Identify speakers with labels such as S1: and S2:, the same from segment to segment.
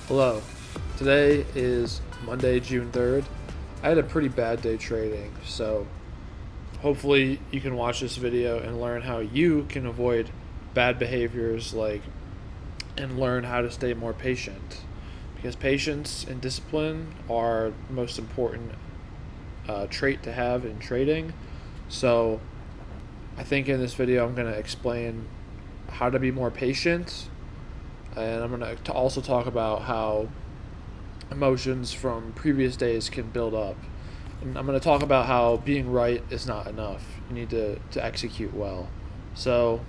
S1: Hello. Today is Monday, June 3rd. I had a pretty bad day trading, so hopefully you can watch this video and learn how you can avoid bad behaviors and learn how to stay more patient. Because patience and discipline are the most important trait to have in trading. So I think in this video I'm going to explain how to be more patient, and I'm going to also talk about how emotions from previous days can build up. And I'm going to talk about how being right is not enough. You need to execute well. So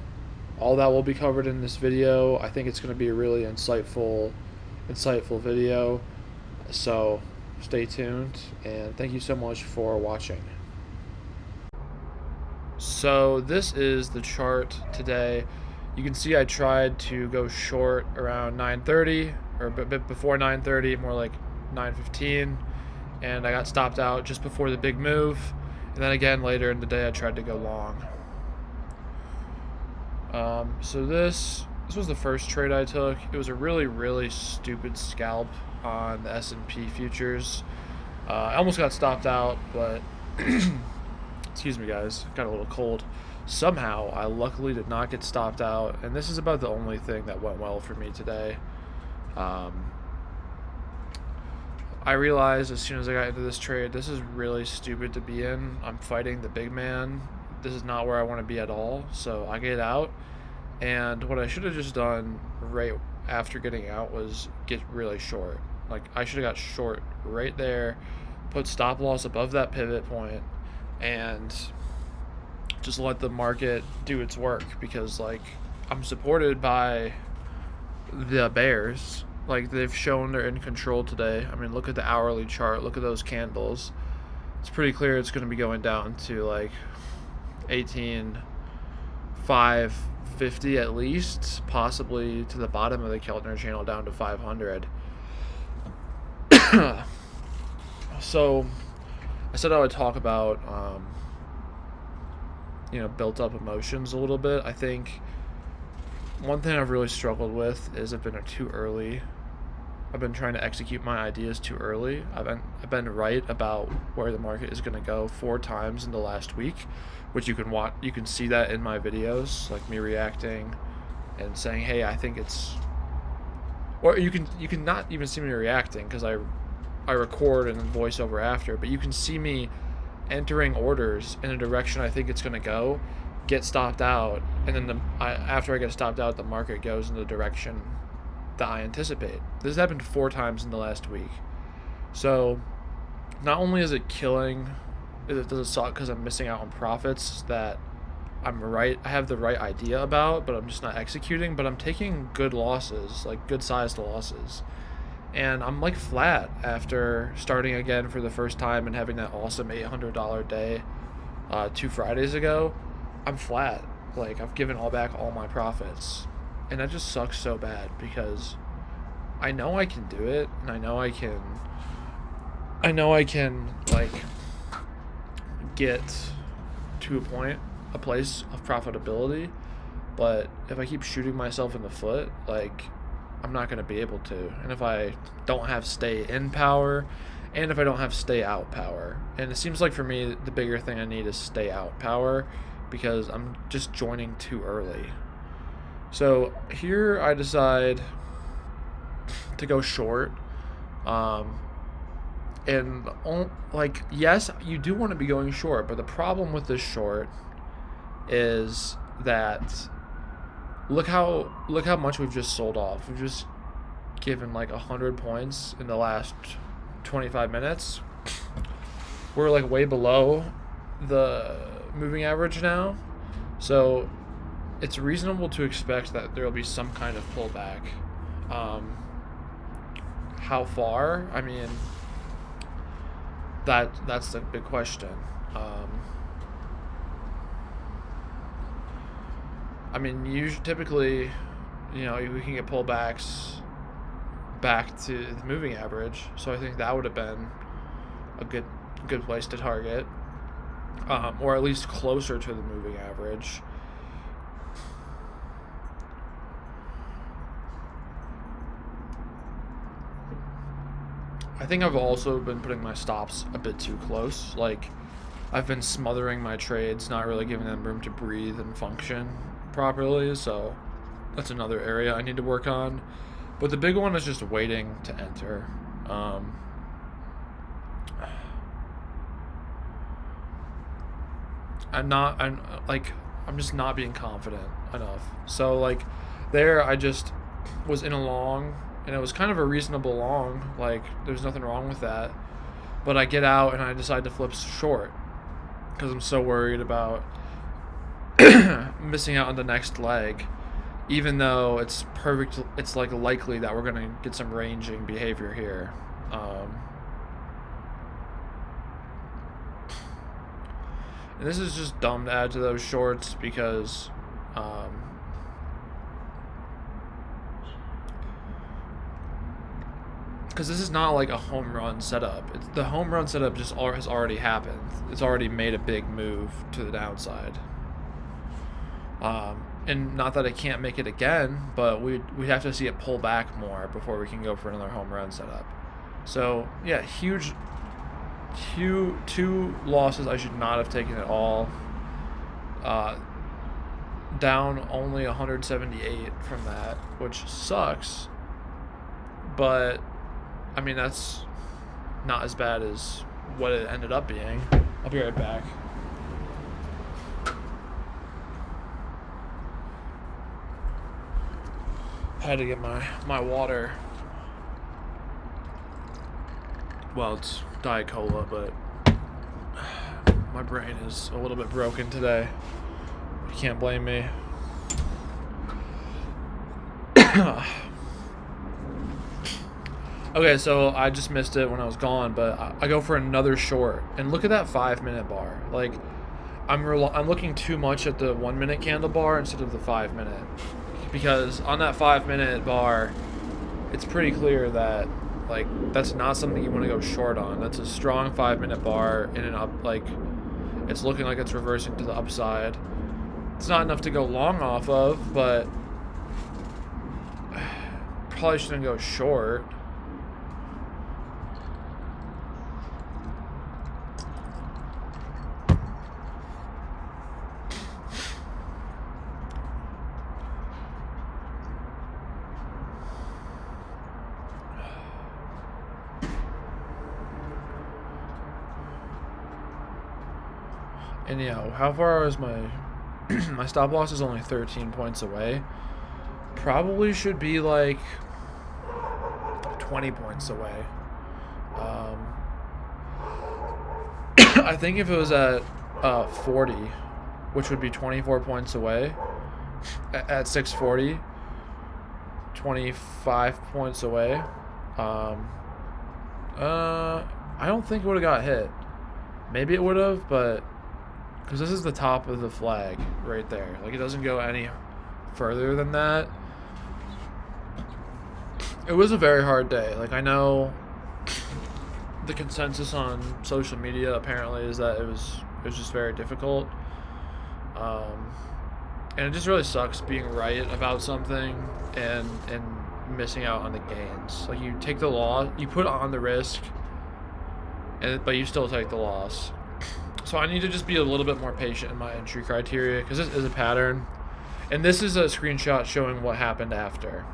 S1: all that will be covered in this video. I think it's going to be a really insightful video. So stay tuned, and thank you so much for watching. So this is the chart today. You can see I tried to go short around 9:30, or a bit before 9:30, more like 9:15, and I got stopped out just before the big move. And then again later in the day I tried to go long. So this was the first trade I took. It was a really stupid scalp on the S&P futures. I almost got stopped out, but excuse me guys, got a little cold. Somehow I luckily did not get stopped out, and this is about the only thing that went well for me today. I realized as soon as I got into this trade, this is really stupid to be in. I'm fighting the big man. This is not where I want to be at all. So I get out, and what I should have just done right after getting out was get really short. Like, I should have got short right there, put stop loss above that pivot point, and just let the market do its work, because I'm supported by the bears. They've shown they're in control today. I mean, look at the hourly chart, look at those candles. It's pretty clear it's going to be going down to 18,550 at least, possibly to the bottom of the Keltner channel down to 500. So I said I would talk about built up emotions a little bit. I think one thing I've really struggled with is I've been too early. I've been trying to execute my ideas too early. I've been right about where the market is going to go 4 times in the last week, which you can watch. You can see that in my videos, like me reacting and saying, "Hey, I think it's," or you can not even see me reacting because I record and then voice over after, but you can see me entering orders in a direction I think it's going to go, get stopped out, and then after I get stopped out, the market goes in the direction that I anticipate. This has happened 4 times in the last week. So not only is it killing, does it suck because I'm missing out on profits that I have the right idea about, but I'm just not executing, but I'm taking good losses, good sized losses. And I'm flat after starting again for the first time and having that awesome $800 day 2 Fridays ago. I'm flat. I've given back all my profits. And that just sucks so bad, because I know I can do it, and I know I can get to a place of profitability, but if I keep shooting myself in the foot, I'm not going to be able to. And if I don't have stay in power, and if I don't have stay out power, and it seems like for me the bigger thing I need is stay out power, because I'm just joining too early. So here I decide to go short, and yes, you do want to be going short, but the problem with this short is that look how much we've just sold off. We've just given 100 points in the last 25 minutes. We're way below the moving average now, so it's reasonable to expect that there will be some kind of pullback. How far? I mean, that's the big question. I mean, typically, we can get pullbacks back to the moving average, so I think that would have been a good place to target, or at least closer to the moving average. I think I've also been putting my stops a bit too close. Like, I've been smothering my trades, not really giving them room to breathe and function properly, so that's another area I need to work on. But the big one is just waiting to enter. I'm just not being confident enough. So, like, there I just was in a long, and it was kind of a reasonable long. Like, there's nothing wrong with that. But I get out and I decide to flip short because I'm so worried about missing out on the next leg, even though it's perfect. It's like likely that we're gonna get some ranging behavior here. And this is just dumb to add to those shorts because this is not like a home run setup. The home run setup just has already happened. It's already made a big move to the downside. And not that it can't make it again, but we have to see it pull back more before we can go for another home run setup. So yeah, huge. Two losses I should not have taken at all. Down only 178 from that, which sucks. But I mean, that's not as bad as what it ended up being. I'll be right back. Had to get my water. Well, it's Diet Cola, but my brain is a little bit broken today. You can't blame me. Okay, so I just missed it when I was gone, but I go for another short, and look at that 5-minute bar. Like, I'm looking too much at the 1-minute candle bar instead of the 5-minute, because on that 5-minute bar, it's pretty clear that, like, that's not something you want to go short on. That's a strong 5-minute bar in an up, like, it's looking like it's reversing to the upside. It's not enough to go long off of, but probably shouldn't go short. And yeah, how far is my my stop loss is only 13 points away. Probably should be like 20 points away. I think if it was at 40, which would be 24 points away, at 640, 25 points away. I don't think it would have got hit. Maybe it would have, but because this is the top of the flag right there. Like, it doesn't go any further than that. It was a very hard day. Like, I know the consensus on social media apparently is that it was just very difficult. And it just really sucks being right about something and missing out on the gains. Like, you take the loss, you put on the risk, but you still take the loss. So I need to just be a little bit more patient in my entry criteria, because this is a pattern. And this is a screenshot showing what happened after.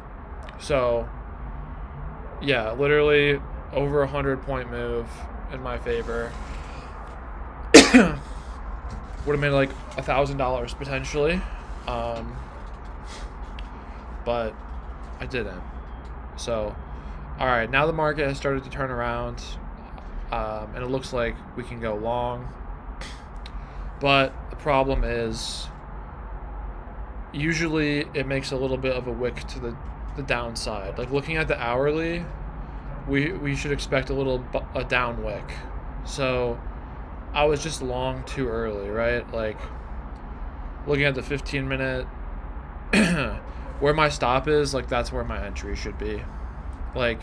S1: So, yeah, literally over 100-point move in my favor. Would have made like $1,000 potentially. But I didn't. So, alright, now the market has started to turn around. And it looks like we can go long. But the problem is, usually it makes a little bit of a wick to the downside. Like, looking at the hourly, we should expect a down wick. So I was just long too early, right? Like, looking at the 15-minute, where my stop is, like, that's where my entry should be. Like,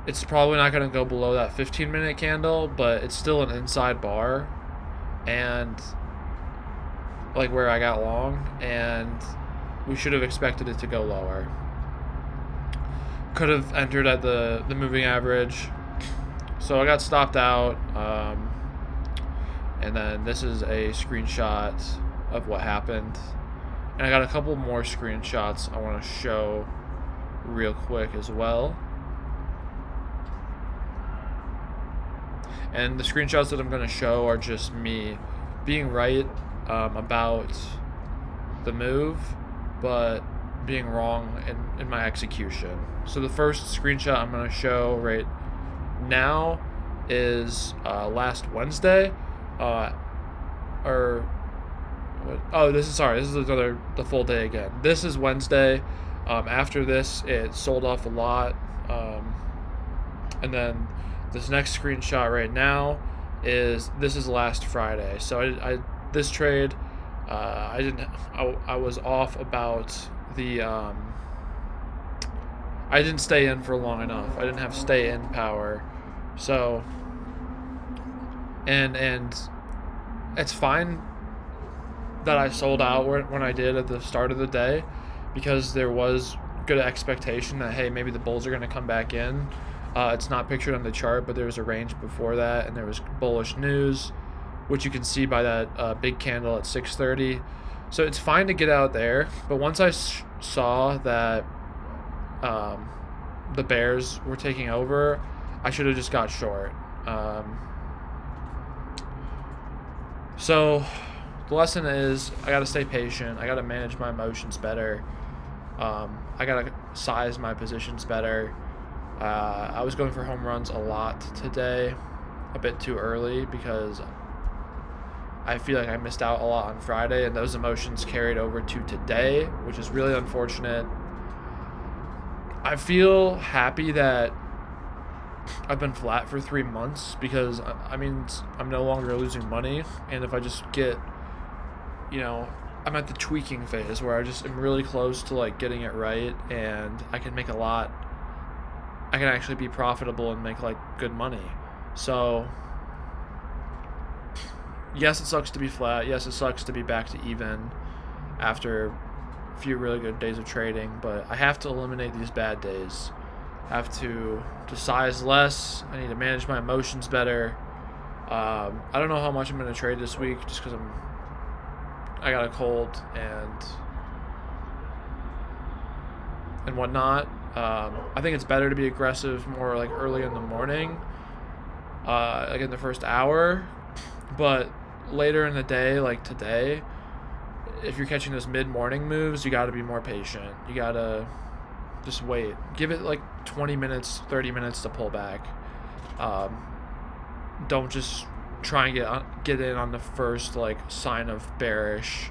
S1: it's probably not going to go below that 15-minute candle, but it's still an inside bar. And like where I got long, and we should have expected it to go lower. Could have entered at the moving average, So I got stopped out, and then this is a screenshot of what happened. And I got a couple more screenshots I want to show real quick as well. And the screenshots that I'm going to show are just me being right about the move, but being wrong in my execution. So the first screenshot I'm going to show right now is last Wednesday. This is the full day again. This is Wednesday. After this, it sold off a lot. And then this next screenshot right now is last Friday. So this trade, I was off about the I didn't stay in for long enough. I didn't have stay in power. So and it's fine that I sold out when I did at the start of the day, because there was good expectation that, hey, maybe the bulls are going to come back in. It's not pictured on the chart, but there was a range before that, and there was bullish news, which you can see by that big candle at 6:30. So it's fine to get out there, but once I saw that the bears were taking over, I should have just got short. So the lesson is I got to stay patient. I got to manage my emotions better. I got to size my positions better. I was going for home runs a lot today, a bit too early, because I feel like I missed out a lot on Friday, and those emotions carried over to today, which is really unfortunate. I feel happy that I've been flat for 3 months, because I mean, I'm no longer losing money, and if I just get, I'm at the tweaking phase where I just am really close to like getting it right, and I can make a lot. I can actually be profitable and make like good money. So yes, it sucks to be flat. Yes, it sucks to be back to even after a few really good days of trading, but I have to eliminate these bad days. I have to size less. I need to manage my emotions better. I don't know how much I'm going to trade this week, just because I got a cold and whatnot. I think it's better to be aggressive more like early in the morning, like in the first hour, but later in the day, like today, if you're catching those mid-morning moves, you got to be more patient. You got to just wait. Give it like 20 minutes, 30 minutes to pull back. Don't just try and get in on the first like sign of bearish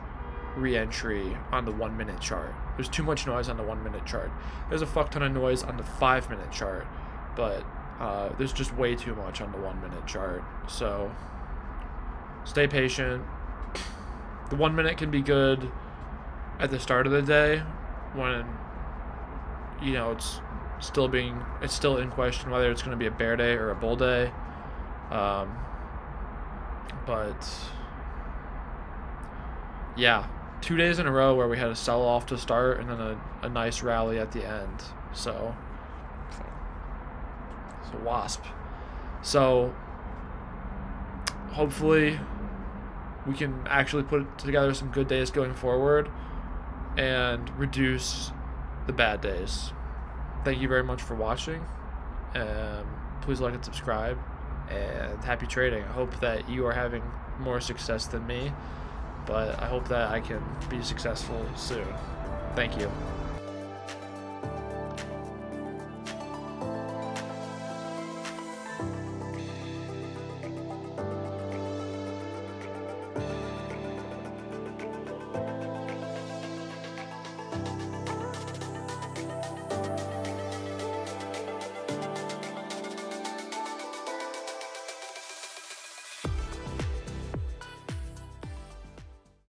S1: re-entry on the 1 minute chart. There's too much noise on the 1 minute chart. There's a fuck ton of noise on the 5 minute chart, but there's just way too much on the 1 minute chart. So stay patient. The 1 minute can be good at the start of the day when it's still in question whether it's going to be a bear day or a bull day. But yeah, 2 days in a row where we had a sell off to start and then a nice rally at the end. So wasp. So hopefully we can actually put together some good days going forward and reduce the bad days. Thank you very much for watching. Please like and subscribe, and happy trading. I hope that you are having more success than me, but I hope that I can be successful soon. Thank you.